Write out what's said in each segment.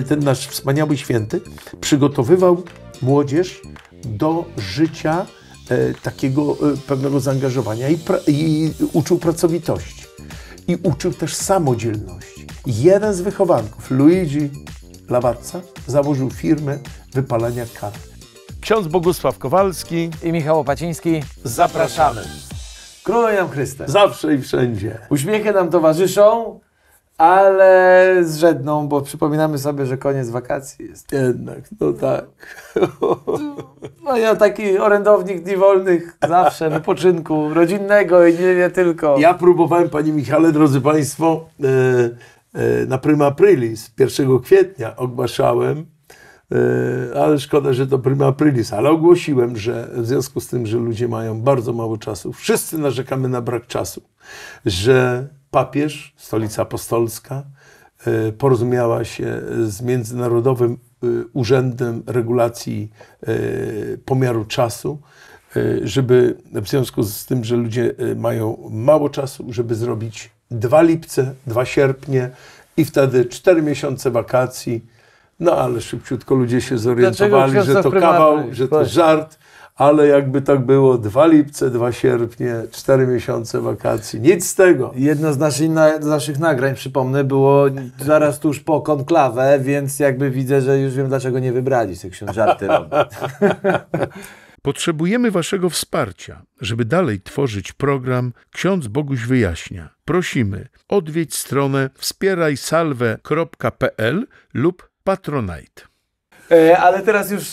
ten nasz wspaniały święty przygotowywał młodzież do życia takiego pewnego zaangażowania i uczył pracowitości. I uczył też samodzielności. Jeden z wychowanków, Luigi Lavazza, założył firmę wypalania kart. Ksiądz Bogusław Kowalski i Michał Opaciński. Zapraszamy. Króluj nam Chryste. Zawsze i wszędzie. Uśmiechy nam towarzyszą, ale zrzedną, bo przypominamy sobie, że koniec wakacji jest. Jednak, no tak. No ja taki orędownik dni wolnych, zawsze wypoczynku rodzinnego i nie tylko. Ja próbowałem, panie Michale, drodzy państwo, na Prima Aprilis, 1 kwietnia ogłaszałem, ale szkoda, że to Prima Aprilis, ale ogłosiłem, że w związku z tym, że ludzie mają bardzo mało czasu, wszyscy narzekamy na brak czasu, że papież, Stolica Apostolska, porozumiała się z Międzynarodowym Urzędem Regulacji Pomiaru Czasu, żeby w związku z tym, że ludzie mają mało czasu, żeby zrobić 2 lipce, 2 sierpnie i wtedy 4 miesiące wakacji. No ale szybciutko ludzie się zorientowali, że to kawał, że to żart, ale jakby tak było, 2 lipce, 2 sierpnie, 4 miesiące wakacji, nic z tego. Jedno z naszych nagrań, przypomnę, było zaraz tuż po konklawę, więc jakby widzę, że już wiem, dlaczego nie wybrali się ksiądz żarty robi. Potrzebujemy waszego wsparcia, żeby dalej tworzyć program Ksiądz Boguś wyjaśnia. Prosimy, odwiedź stronę wspierajsalwę.pl lub Patronite. Ale teraz już,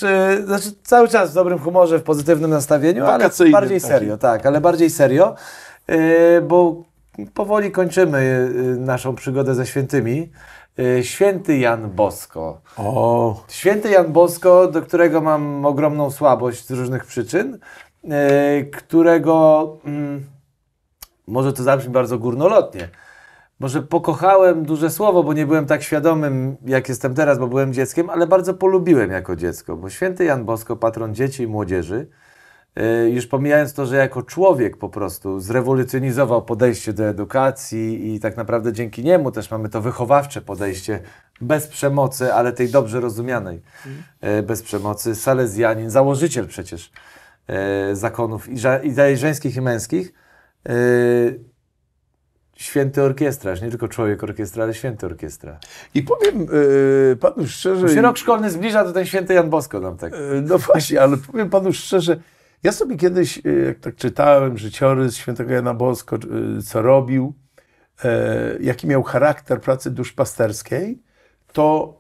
znaczy cały czas w dobrym humorze, w pozytywnym nastawieniu, ale bardziej serio, tak, ale bardziej serio, bo powoli kończymy naszą przygodę ze świętymi. Święty Jan Bosko. O. Święty Jan Bosko, do którego mam ogromną słabość z różnych przyczyn, którego, może to zabrzmi bardzo górnolotnie, może pokochałem duże słowo, bo nie byłem tak świadomym, jak jestem teraz, bo byłem dzieckiem, ale bardzo polubiłem jako dziecko, bo święty Jan Bosko, patron dzieci i młodzieży, już pomijając to, że jako człowiek po prostu zrewolucjonizował podejście do edukacji i tak naprawdę dzięki niemu też mamy to wychowawcze podejście bez przemocy, ale tej dobrze rozumianej bez przemocy. Salezjanin, założyciel przecież zakonów i żeńskich i męskich. Święty orkiestrarz, nie tylko człowiek orkiestra, ale święty orkiestra. I powiem panu szczerze... Bo się rok szkolny zbliża, to ten święty Jan Bosko nam tak... No właśnie, ale powiem panu szczerze, ja sobie kiedyś, jak tak czytałem życiorys świętego Jana Bosko, co robił, jaki miał charakter pracy duszpasterskiej, to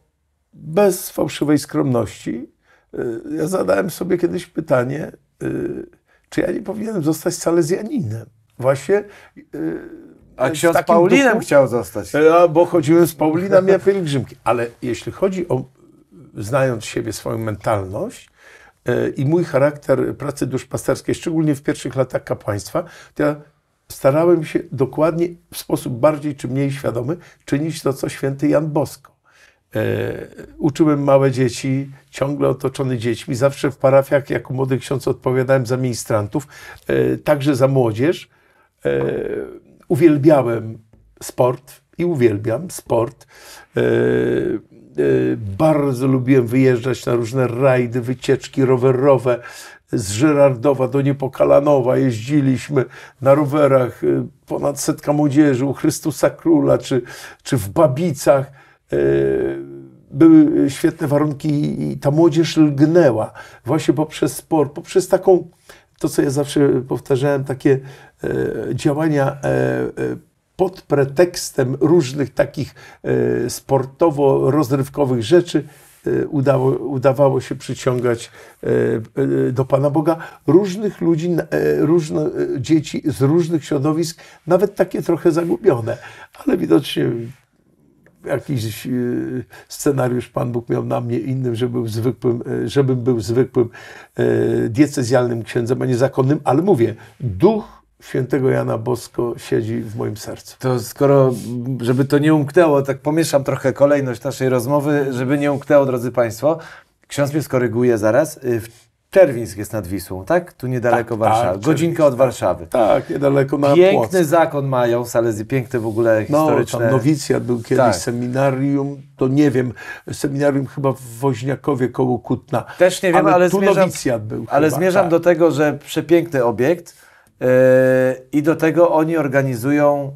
bez fałszywej skromności ja zadałem sobie kiedyś pytanie, czy ja nie powinienem zostać salezjaninem. Właśnie... A ksiądz Paulinem chciał zostać. Bo chodziłem z Paulinami na pielgrzymki. Ale jeśli chodzi o, znając siebie, swoją mentalność i mój charakter pracy duszpasterskiej, szczególnie w pierwszych latach kapłaństwa, to ja starałem się dokładnie w sposób bardziej czy mniej świadomy czynić to, co święty Jan Bosko. Uczyłem małe dzieci, ciągle otoczony dziećmi. Zawsze w parafiach jako młody ksiądz odpowiadałem za ministrantów, także za młodzież. Uwielbiałem sport i uwielbiam sport. Bardzo lubiłem wyjeżdżać na różne rajdy, wycieczki rowerowe. Z Żyrardowa do Niepokalanowa jeździliśmy na rowerach, ponad 100 młodzieży, u Chrystusa Króla, czy w Babicach. Były świetne warunki i ta młodzież lgnęła właśnie poprzez sport, poprzez taką, to co ja zawsze powtarzałem, takie działania pod pretekstem różnych takich sportowo-rozrywkowych rzeczy udawało się przyciągać do Pana Boga różnych ludzi, różne dzieci z różnych środowisk, nawet takie trochę zagubione, ale widocznie jakiś scenariusz Pan Bóg miał na mnie innym, żebym był zwykłym diecezjalnym księdzem, a nie zakonnym, ale mówię, duch świętego Jana Bosko siedzi w moim sercu. To skoro, żeby to nie umknęło, tak pomieszam trochę kolejność naszej rozmowy, żeby nie umknęło, drodzy Państwo, ksiądz mnie skoryguje zaraz, Czerwińsk jest nad Wisłą, tak? Tu niedaleko Tak, Warszawy. tak, Godzinkę od Warszawy. Tak, niedaleko na Piękny Płock. zakon mają, Salezji, piękne w ogóle historyczne. Tam nowicjat był kiedyś, Tak. seminarium, to nie wiem, seminarium chyba w Woźniakowie koło Kutna. Też nie wiem, ale tu zmierzam, nowicjat był ale chyba, zmierzam tak. do tego, że przepiękny obiekt i do tego oni organizują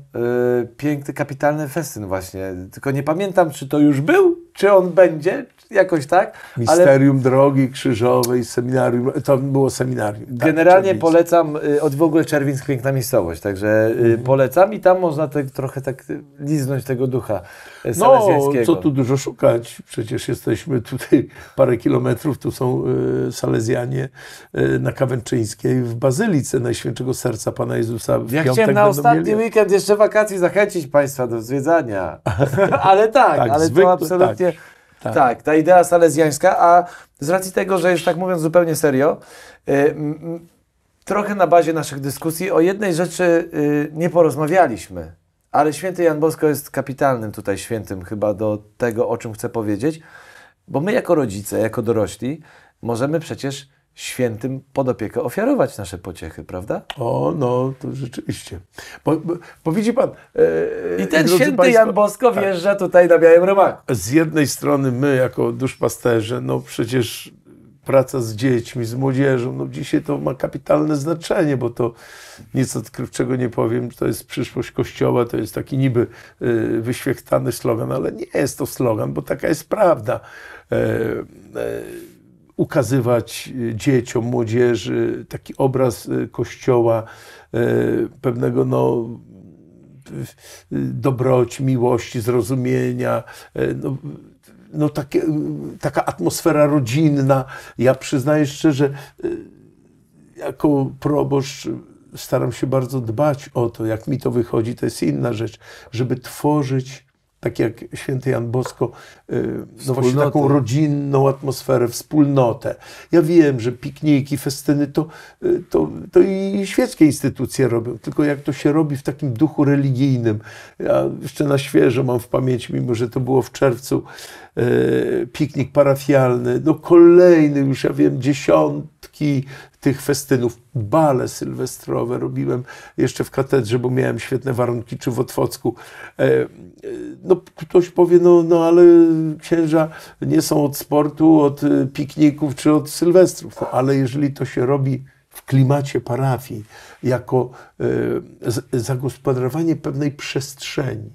piękny, kapitalny festyn właśnie. Tylko nie pamiętam, czy to już był, czy on będzie, jakoś tak. Ale Misterium Drogi Krzyżowej, seminarium, to było seminarium. Tak, generalnie Czerwińsk. polecam, w ogóle Czerwińsk piękna miejscowość, także polecam i tam można trochę tak liznąć tego ducha No, salezjańskiego. co tu dużo szukać, przecież jesteśmy tutaj parę kilometrów, tu są Salezjanie na Kawęczyńskiej w Bazylice Najświętszego Serca Pana Jezusa. W Ja piątek chciałem na będą ostatni mieli- weekend jeszcze wakacji zachęcić Państwa do zwiedzania. Ale tak, Tak, ale zwykle, to absolutnie tak, ta idea salezjańska, a z racji tego, że już tak mówiąc zupełnie serio, trochę na bazie naszych dyskusji o jednej rzeczy nie porozmawialiśmy, ale święty Jan Bosko jest kapitalnym tutaj świętym chyba do tego, o czym chcę powiedzieć, bo my jako rodzice, jako dorośli możemy przecież świętym pod opiekę ofiarować nasze pociechy, prawda? O, no, to rzeczywiście. Bo widzi Pan... I ten drodzy święty państwo, Jan Bosko wjeżdża tutaj na Białym Romaku. z jednej strony my jako duszpasterze, no przecież praca z dziećmi, z młodzieżą, no dzisiaj to ma kapitalne znaczenie, bo to nic odkrywczego nie powiem, to jest przyszłość Kościoła, to jest taki niby wyświechtany slogan, ale nie jest to slogan, bo taka jest prawda. Ukazywać dzieciom, młodzieży taki obraz Kościoła, pewnego dobroci, miłości, zrozumienia, taka atmosfera rodzinna. Ja przyznaję szczerze, jako proboszcz staram się bardzo dbać o to, jak mi to wychodzi, to jest inna rzecz, żeby tworzyć, tak jak święty Jan Bosko, no właśnie taką rodzinną atmosferę, wspólnotę. Ja wiem, że pikniki, festyny to i świeckie instytucje robią, tylko jak to się robi w takim duchu religijnym. Ja jeszcze na świeżo mam w pamięci, mimo że to było w czerwcu, piknik parafialny, no kolejny już, ja wiem, dziesiątki tych festynów, bale sylwestrowe robiłem jeszcze w katedrze, bo miałem świetne warunki, czy w Otwocku. No ktoś powie, no ale księża nie są od sportu, od pikników, czy od sylwestrów. No, ale jeżeli to się robi w klimacie parafii, jako zagospodarowanie pewnej przestrzeni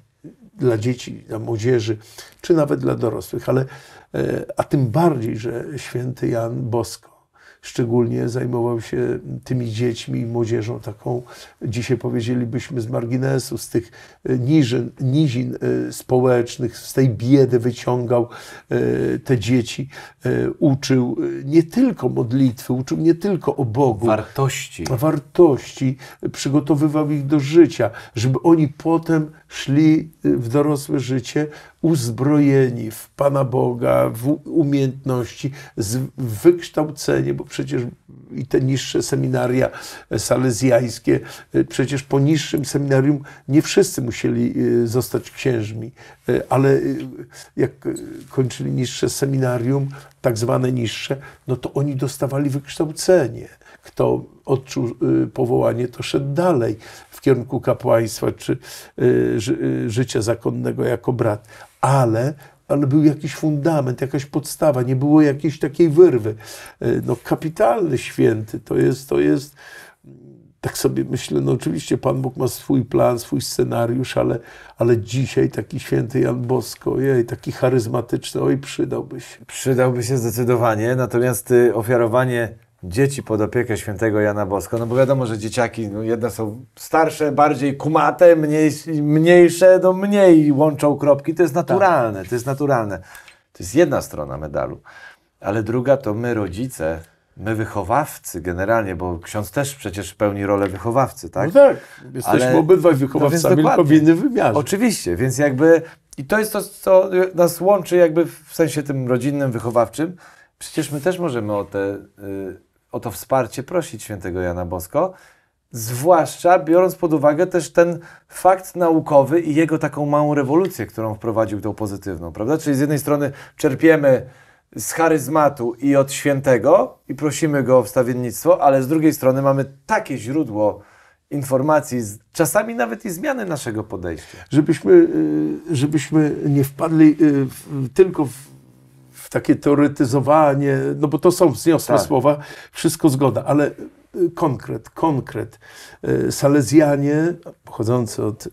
dla dzieci, dla młodzieży, czy nawet dla dorosłych, a tym bardziej, że święty Jan Bosko szczególnie zajmował się tymi dziećmi i młodzieżą taką, dzisiaj powiedzielibyśmy z marginesu, z tych nizin społecznych, z tej biedy wyciągał te dzieci, uczył nie tylko modlitwy, uczył nie tylko o Bogu. Wartości, przygotowywał ich do życia, żeby oni potem szli w dorosłe życie uzbrojeni w Pana Boga, w umiejętności, wykształcenie, bo przecież i te niższe seminaria salezjańskie, przecież po niższym seminarium nie wszyscy musieli zostać księżmi, ale jak kończyli niższe seminarium, tak zwane niższe, no to oni dostawali wykształcenie. Kto odczuł powołanie, to szedł dalej w kierunku kapłaństwa czy życia zakonnego jako brat. Ale był jakiś fundament, jakaś podstawa, nie było jakiejś takiej wyrwy. No kapitalny święty, to jest tak sobie myślę, no oczywiście Pan Bóg ma swój plan, swój scenariusz, ale dzisiaj taki święty Jan Bosko, taki charyzmatyczny, przydałby się. Przydałby się zdecydowanie, natomiast ofiarowanie dzieci pod opiekę świętego Jana Bosko, no bo wiadomo, że dzieciaki, no jedne są starsze, bardziej kumate, mniejsze, no mniej łączą kropki, to jest naturalne, to jest naturalne. To jest jedna strona medalu, ale druga to my rodzice, my wychowawcy generalnie, bo ksiądz też przecież pełni rolę wychowawcy, tak? No tak, jesteśmy obydwaj wychowawcami, tylko w innym wymiarze. Oczywiście, więc jakby i to jest to, co nas łączy jakby w sensie tym rodzinnym, wychowawczym. Przecież my też możemy o to wsparcie prosić świętego Jana Bosko, zwłaszcza biorąc pod uwagę też ten fakt naukowy i jego taką małą rewolucję, którą wprowadził tą pozytywną, prawda? Czyli z jednej strony czerpiemy z charyzmatu i od świętego i prosimy go o wstawiennictwo, ale z drugiej strony mamy takie źródło informacji, czasami nawet i zmiany naszego podejścia. Żebyśmy nie wpadli tylko w takie teoretyzowanie, no bo to są wzniosłe słowa, wszystko zgoda, ale konkret. Salezjanie, pochodzący od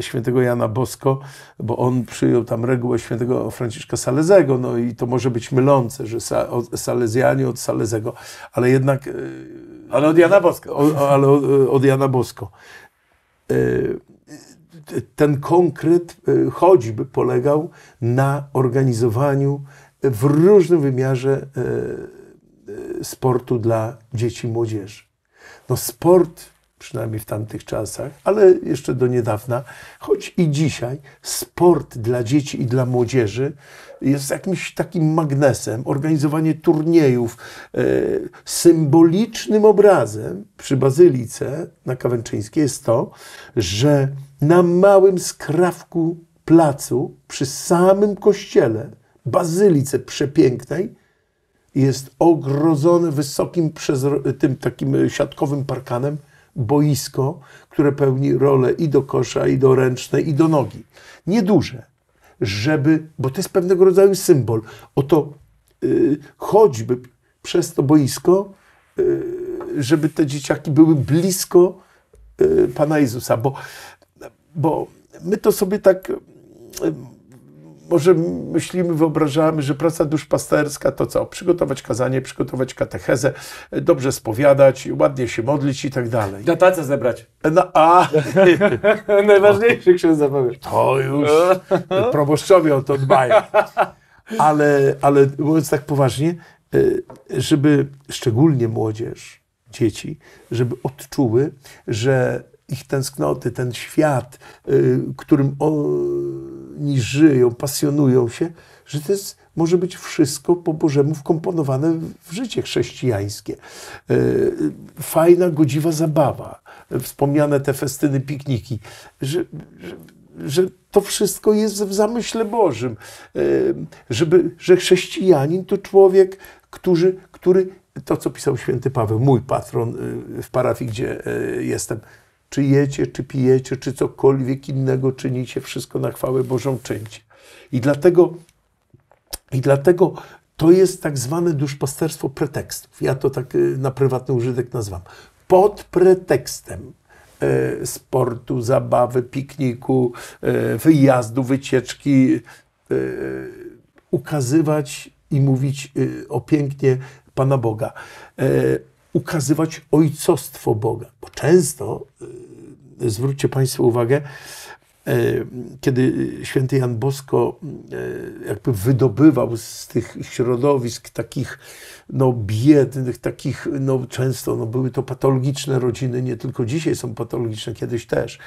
świętego Jana Bosko, bo on przyjął tam regułę świętego Franciszka Salezego, no i to może być mylące, że Salezjanie od Salezego, ale jednak... Ale od Jana Bosko. Od Jana Bosko. Ten konkret choćby polegał na organizowaniu w różnym wymiarze sportu dla dzieci i młodzieży. No sport, przynajmniej w tamtych czasach, ale jeszcze do niedawna, choć i dzisiaj, sport dla dzieci i dla młodzieży jest jakimś takim magnesem. Organizowanie turniejów. Symbolicznym obrazem przy Bazylice na Kawęczyńskiej jest to, że na małym skrawku placu, przy samym kościele, Bazylice przepięknej, jest ogrodzone wysokim tym takim siatkowym parkanem boisko, które pełni rolę i do kosza, i do ręcznej, i do nogi. Nieduże, bo to jest pewnego rodzaju symbol. Oto choćby przez to boisko, żeby te dzieciaki były blisko Pana Jezusa, bo my to sobie tak... Może myślimy, wyobrażamy, że praca duszpasterska to co? Przygotować kazanie, przygotować katechezę, dobrze spowiadać, ładnie się modlić i tak dalej. Na tacę zebrać. Najważniejszy księdza powie. To już proboszczowie o to dbają. Ale mówiąc tak poważnie, żeby szczególnie młodzież, dzieci, żeby odczuły, że ich tęsknoty, ten świat, którym oni żyją, pasjonują się, że to może być wszystko po Bożemu wkomponowane w życie chrześcijańskie. Fajna, godziwa zabawa, wspomniane te festyny, pikniki, że to wszystko jest w zamyśle Bożym. Że chrześcijanin to człowiek, który to, co pisał święty Paweł, mój patron w parafii, gdzie jestem, czy jecie, czy pijecie, czy cokolwiek innego czynicie, wszystko na chwałę Bożą czyńcie. I dlatego to jest tak zwane duszpasterstwo pretekstów. Ja to tak na prywatny użytek nazywam. Pod pretekstem sportu, zabawy, pikniku, wyjazdu, wycieczki, ukazywać i mówić o pięknie Pana Boga. Ukazywać ojcostwo Boga. Bo często, zwróćcie Państwo uwagę, kiedy święty Jan Bosko jakby wydobywał z tych środowisk takich biednych, takich często były to patologiczne rodziny, nie tylko dzisiaj są patologiczne, kiedyś też,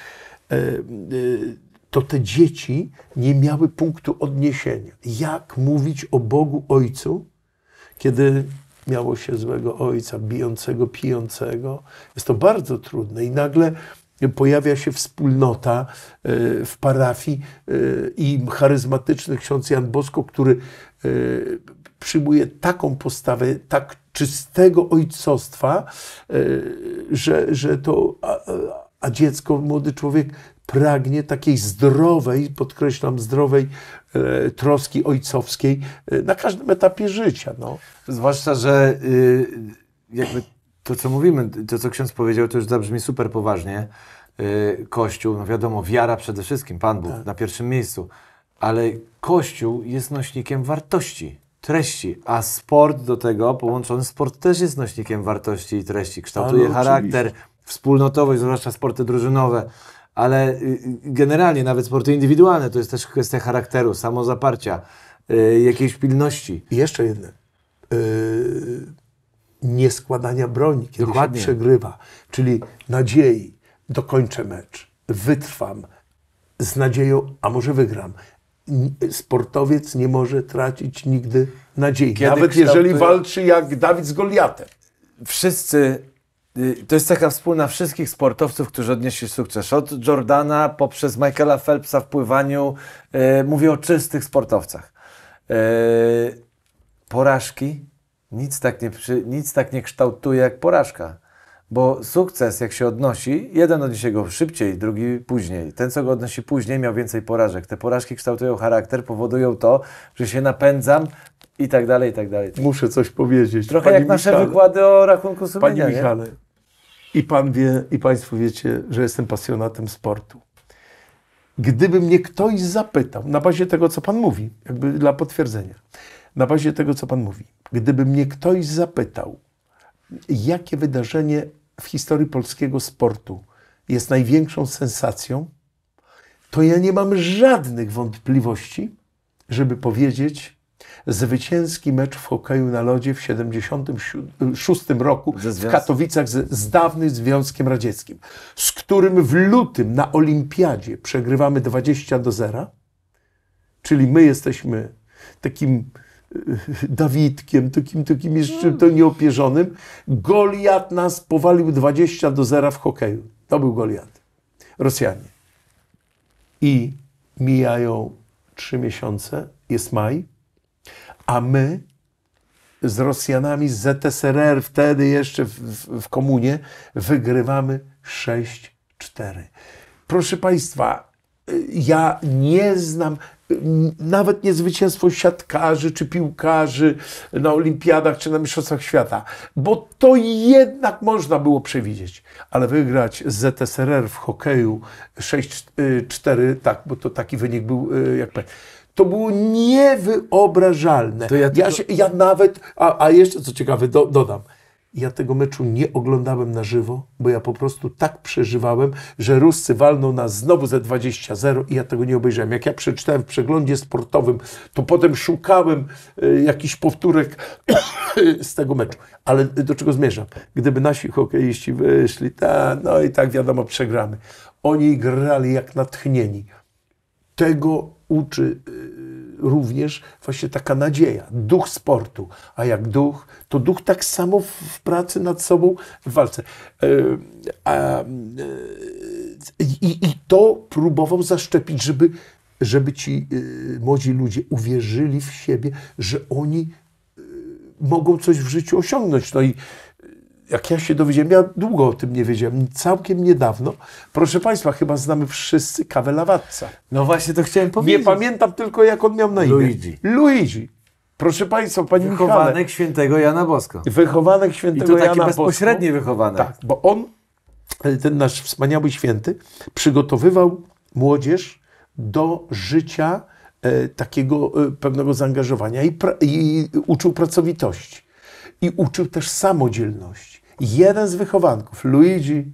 to te dzieci nie miały punktu odniesienia. Jak mówić o Bogu Ojcu, kiedy miało się złego ojca, bijącego, pijącego. Jest to bardzo trudne i nagle pojawia się wspólnota w parafii i charyzmatyczny ksiądz Jan Bosko, który przyjmuje taką postawę, tak czystego ojcostwa, że to, a dziecko, młody człowiek pragnie takiej zdrowej, podkreślam, zdrowej troski ojcowskiej na każdym etapie życia. Zwłaszcza, że jakby to, co mówimy, to, co ksiądz powiedział, to już zabrzmi super poważnie. Kościół, wiadomo, wiara przede wszystkim, Pan Bóg na pierwszym miejscu, ale Kościół jest nośnikiem wartości, treści, a sport do tego, połączony sport też jest nośnikiem wartości i treści, kształtuje charakter, wspólnotowość, zwłaszcza sporty drużynowe, ale generalnie nawet sporty indywidualne to jest też kwestia charakteru, samozaparcia, jakiejś pilności. I jeszcze jedno. Nieskładania broni, kiedy się przegrywa, czyli nadziei, dokończę mecz, wytrwam z nadzieją, a może wygram. Sportowiec nie może tracić nigdy nadziei, nawet jeżeli walczy jak Dawid z Goliatem. Wszyscy, to jest taka wspólna wszystkich sportowców, którzy odnieśli sukces. Od Jordana poprzez Michaela Phelpsa w pływaniu, mówię o czystych sportowcach. porażki nic tak nie kształtuje jak porażka. Bo sukces, jak się odnosi, jeden odniesie go szybciej, drugi później. Ten, co go odnosi później, miał więcej porażek. Te porażki kształtują charakter, powodują to, że się napędzam i tak dalej, i tak dalej. Muszę coś powiedzieć. Trochę Panie jak nasze Michale, wykłady o rachunku sumienia, Panie nie? Michale, i pan wie, i państwo wiecie, że jestem pasjonatem sportu. Gdyby mnie ktoś zapytał, na bazie tego, co pan mówi, jakby dla potwierdzenia, na bazie tego, co pan mówi, gdyby mnie ktoś zapytał, jakie wydarzenie w historii polskiego sportu jest największą sensacją, to ja nie mam żadnych wątpliwości, żeby powiedzieć zwycięski mecz w hokeju na lodzie w 1976 roku w Katowicach z dawnym Związkiem Radzieckim, z którym w lutym na Olimpiadzie przegrywamy 20-0, czyli my jesteśmy takim Dawidkiem, takim jeszcze to nieopierzonym. Goliat nas powalił 20-0 w hokeju. To był Goliat. Rosjanie. I mijają 3 miesiące, jest maj, a my z Rosjanami z ZSRR, wtedy jeszcze w komunie, wygrywamy 6-4. Proszę państwa, ja nie znam nawet nie zwycięstwo siatkarzy czy piłkarzy na olimpiadach czy na mistrzostwach świata, bo to jednak można było przewidzieć. Ale wygrać z ZSRR w hokeju 6-4, tak, bo to taki wynik był, jak powiem, to było niewyobrażalne. To ja nawet, a jeszcze co ciekawe, dodam, ja tego meczu nie oglądałem na żywo, bo ja po prostu tak przeżywałem, że Ruscy walną nas znowu ze 20-0 i ja tego nie obejrzałem. Jak ja przeczytałem w przeglądzie sportowym, to potem szukałem jakichś powtórek z tego meczu. Ale do czego zmierzam? Gdyby nasi hokeiści wyszli, no i tak wiadomo, przegramy. Oni grali jak natchnieni. Tego uczy również właśnie taka nadzieja, duch sportu. A jak duch, to duch tak samo w pracy nad sobą, w walce. I to próbował zaszczepić, żeby ci młodzi ludzie uwierzyli w siebie, że oni mogą coś w życiu osiągnąć. No i jak ja się dowiedziałem, ja długo o tym nie wiedziałem, całkiem niedawno. Proszę państwa, chyba znamy wszyscy Kawę Lawatca. No właśnie to chciałem powiedzieć. Nie pamiętam tylko, jak on miał na imię. Luigi. Proszę państwa, panie Michale. Wychowanek świętego Jana Bosko. Wychowanek świętego Jana Bosko. I to taki bezpośredni wychowanek. Tak, bo on, ten nasz wspaniały święty, przygotowywał młodzież do życia takiego pewnego zaangażowania i uczył pracowitości. I uczył też samodzielności. Jeden z wychowanków, Luigi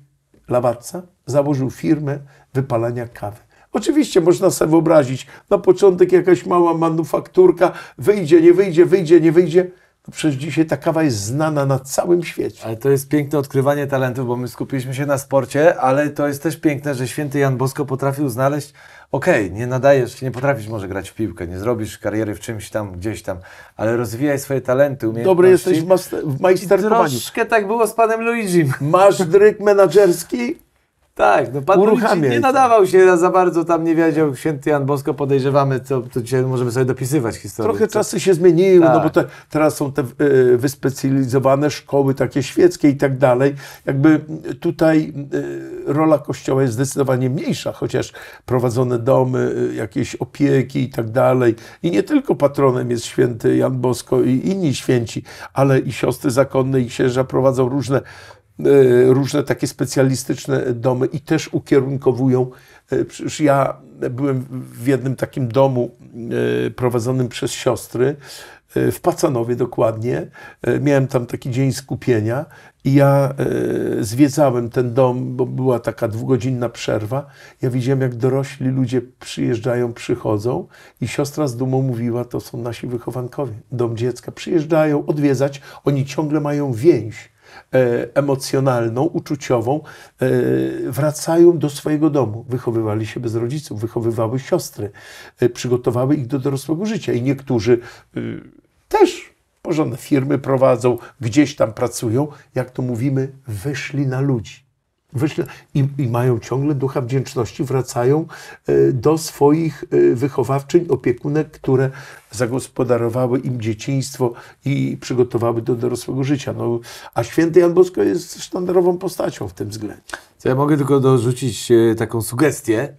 Lawatca, założył firmę wypalania kawy. Oczywiście można sobie wyobrazić, na początek jakaś mała manufakturka, wyjdzie, nie wyjdzie, wyjdzie, nie wyjdzie. No przecież dzisiaj ta kawa jest znana na całym świecie. Ale to jest piękne odkrywanie talentów, bo my skupiliśmy się na sporcie, ale to jest też piękne, że święty Jan Bosko potrafił znaleźć, nie nadajesz, nie potrafisz może grać w piłkę, nie zrobisz kariery w czymś tam, gdzieś tam, ale rozwijaj swoje talenty, umiejętności. Dobry jesteś w majsterkowaniu. Troszkę tak było z panem Luigim. Masz dryg menadżerski? Tak, no pan Luigi nie nadawał się za bardzo, tam nie wiedział, święty Jan Bosko, podejrzewamy, to dzisiaj możemy sobie dopisywać historię. Trochę czasy się zmieniły, tak. No bo teraz są te wyspecjalizowane szkoły takie świeckie i tak dalej. Jakby tutaj rola Kościoła jest zdecydowanie mniejsza, chociaż prowadzone domy, jakieś opieki i tak dalej. I nie tylko patronem jest święty Jan Bosko i inni święci, ale i siostry zakonne i księża prowadzą różne takie specjalistyczne domy i też ukierunkowują. Przecież ja byłem w jednym takim domu prowadzonym przez siostry, w Pacanowie dokładnie. Miałem tam taki dzień skupienia i ja zwiedzałem ten dom, bo była taka 2-godzinna przerwa. Ja widziałem, jak dorośli ludzie przyjeżdżają, przychodzą i siostra z dumą mówiła, to są nasi wychowankowie, dom dziecka. Przyjeżdżają odwiedzać, oni ciągle mają więź emocjonalną, uczuciową, wracają do swojego domu. Wychowywali się bez rodziców, wychowywały siostry, przygotowały ich do dorosłego życia. I niektórzy też porządne firmy prowadzą, gdzieś tam pracują, jak to mówimy, wyszli na ludzi. I mają ciągle ducha wdzięczności, wracają do swoich wychowawczyń, opiekunek, które zagospodarowały im dzieciństwo i przygotowały do dorosłego życia. No, a święty Jan Bosko jest sztandarową postacią w tym względzie. Co ja mogę tylko dorzucić taką sugestię.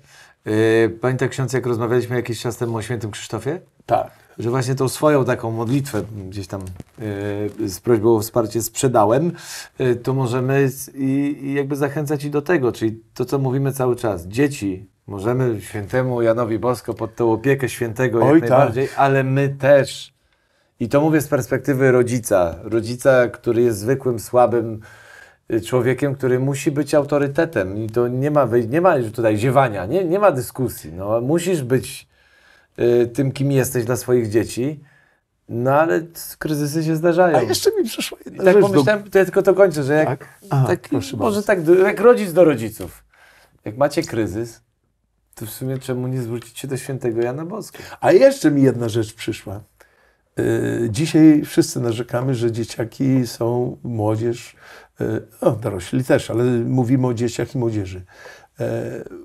Pamięta ksiądz, jak rozmawialiśmy jakiś czas temu o świętym Krzysztofie? Tak. Że właśnie tą swoją taką modlitwę gdzieś tam z prośbą o wsparcie sprzedałem, to możemy i jakby zachęcać i do tego, czyli to, co mówimy cały czas. Dzieci, możemy świętemu Janowi Bosko pod tą opiekę świętego jak najbardziej, ale my też. I to mówię z perspektywy rodzica, który jest zwykłym, słabym człowiekiem, który musi być autorytetem. I to nie ma już tutaj ziewania, nie ma dyskusji. No, musisz być tym, kim jesteś dla swoich dzieci, no ale kryzysy się zdarzają. A jeszcze mi przyszła jedna tak rzecz. Pomyślałem, to ja tylko to kończę, że jak, Tak? Aha, proszę może bardzo. tak jak rodzic do rodziców. Jak macie kryzys, to w sumie czemu nie zwrócić się do świętego Jana Boska? A jeszcze mi jedna rzecz przyszła. Dzisiaj wszyscy narzekamy, że dzieciaki są, młodzież, dorośli też, ale mówimy o dzieciach i młodzieży,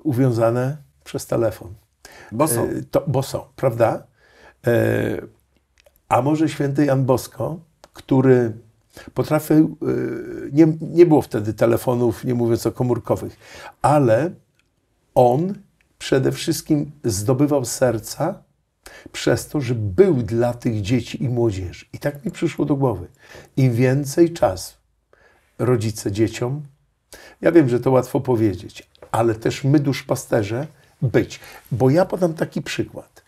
uwiązane przez telefon. Bo są, prawda? A może święty Jan Bosko, który potrafił, nie było wtedy telefonów, nie mówiąc o komórkowych, ale on przede wszystkim zdobywał serca przez to, że był dla tych dzieci i młodzieży. I tak mi przyszło do głowy. Im więcej czasu rodzice dzieciom, ja wiem, że to łatwo powiedzieć, ale też my, duszpasterze, być. Bo ja podam taki przykład.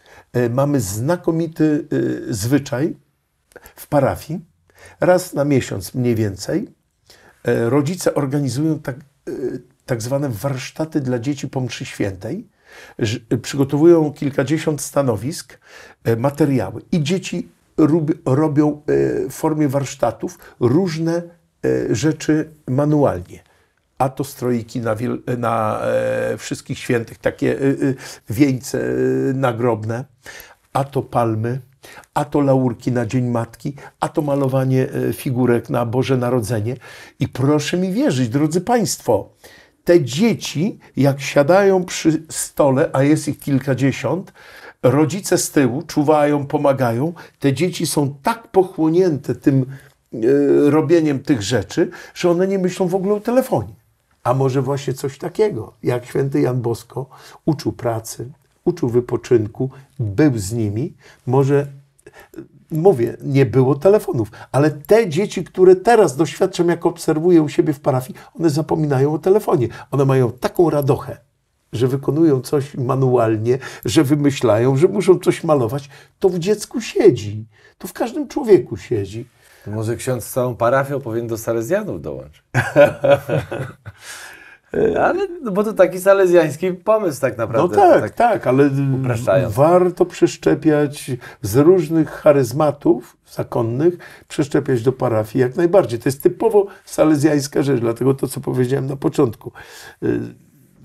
Mamy znakomity zwyczaj w parafii. Raz na miesiąc mniej więcej rodzice organizują tak zwane warsztaty dla dzieci po mszy świętej. Przygotowują kilkadziesiąt stanowisk, materiały i dzieci robią w formie warsztatów różne rzeczy manualnie. A to stroiki na wszystkich świętych, takie wieńce nagrobne, a to palmy, a to laurki na Dzień Matki, a to malowanie figurek na Boże Narodzenie. I proszę mi wierzyć, drodzy Państwo, te dzieci, jak siadają przy stole, a jest ich kilkadziesiąt, rodzice z tyłu czuwają, pomagają, te dzieci są tak pochłonięte tym robieniem tych rzeczy, że one nie myślą w ogóle o telefonie. A może właśnie coś takiego, jak święty Jan Bosko uczył pracy, uczył wypoczynku, był z nimi, może, mówię, nie było telefonów, ale te dzieci, które teraz doświadczam, jak obserwuję u siebie w parafii, one zapominają o telefonie. One mają taką radochę, że wykonują coś manualnie, że wymyślają, że muszą coś malować. To w dziecku siedzi, to w każdym człowieku siedzi. To może ksiądz z całą parafią powinien do salezjanów dołączyć. Ale, no bo to taki salezjański pomysł tak naprawdę. No tak, ale upraszczając. Warto przeszczepiać z różnych charyzmatów zakonnych, przeszczepiać do parafii jak najbardziej. To jest typowo salezjańska rzecz, dlatego to, co powiedziałem na początku.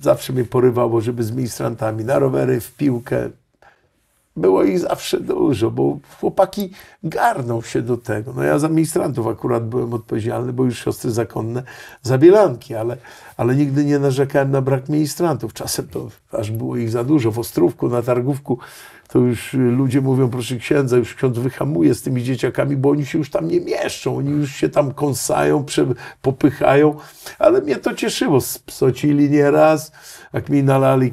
Zawsze mnie porywało, żeby z ministrantami na rowery, w piłkę. Było ich zawsze dużo, bo chłopaki garną się do tego. No ja za ministrantów akurat byłem odpowiedzialny, bo już siostry zakonne za bielanki, ale nigdy nie narzekałem na brak ministrantów. Czasem to aż było ich za dużo. W Ostrówku, na Targówku to już ludzie mówią, proszę księdza, już ksiądz wyhamuje z tymi dzieciakami, bo oni się już tam nie mieszczą. Oni już się tam kąsają, popychają. Ale mnie to cieszyło. Spsocili nieraz, jak mi nalali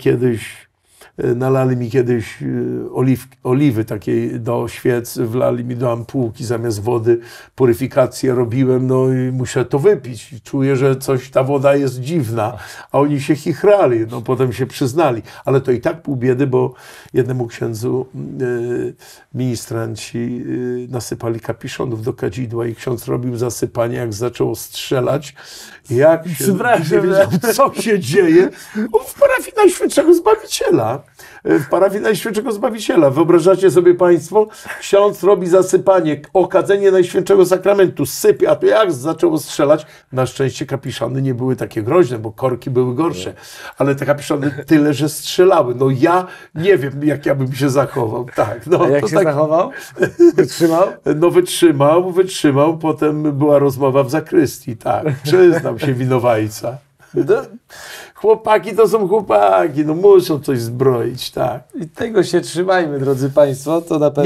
mi kiedyś oliwy takiej do świec, wlali mi do ampułki zamiast wody, puryfikację robiłem, no i muszę to wypić. Czuję, że ta woda jest dziwna, a oni się chichrali, no potem się przyznali. Ale to i tak pół biedy, bo jednemu księdzu ministranci nasypali kapiszonów do kadzidła i ksiądz robił zasypanie, jak zaczęło strzelać. Jak się nie wiedział, co się dzieje? On w parafii Najświętszego Zbawiciela. W parafii Najświętszego Zbawiciela. Wyobrażacie sobie Państwo? Ksiądz robi zasypanie, okadzenie Najświętszego Sakramentu, sypie, a tu jak zaczęło strzelać? Na szczęście kapiszony nie były takie groźne, bo korki były gorsze. Ale te kapiszony tyle, że strzelały. No ja nie wiem, jak ja bym się zachował. Tak, no, a jak się zachował? Wytrzymał? No wytrzymał. Potem była rozmowa w zakrystii. Tak, przyznał się winowajca. Chłopaki to są chłopaki, no muszą coś zbroić, tak. I tego się trzymajmy, drodzy Państwo, to na pewno...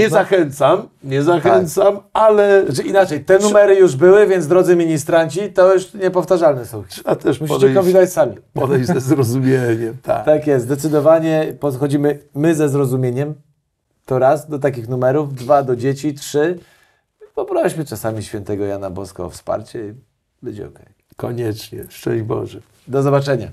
Nie zachęcam, ale Znaczy inaczej, te numery już były, więc drodzy ministranci, to już niepowtarzalne są. trzeba też Musicie kombinować sami. podejść ze zrozumieniem, tak. Tak jest, zdecydowanie podchodzimy my ze zrozumieniem, to raz, do takich numerów, 2 do dzieci, 3. Poprośmy czasami świętego Jana Boska o wsparcie i będzie okej. Koniecznie. Szczęść Boże. Do zobaczenia.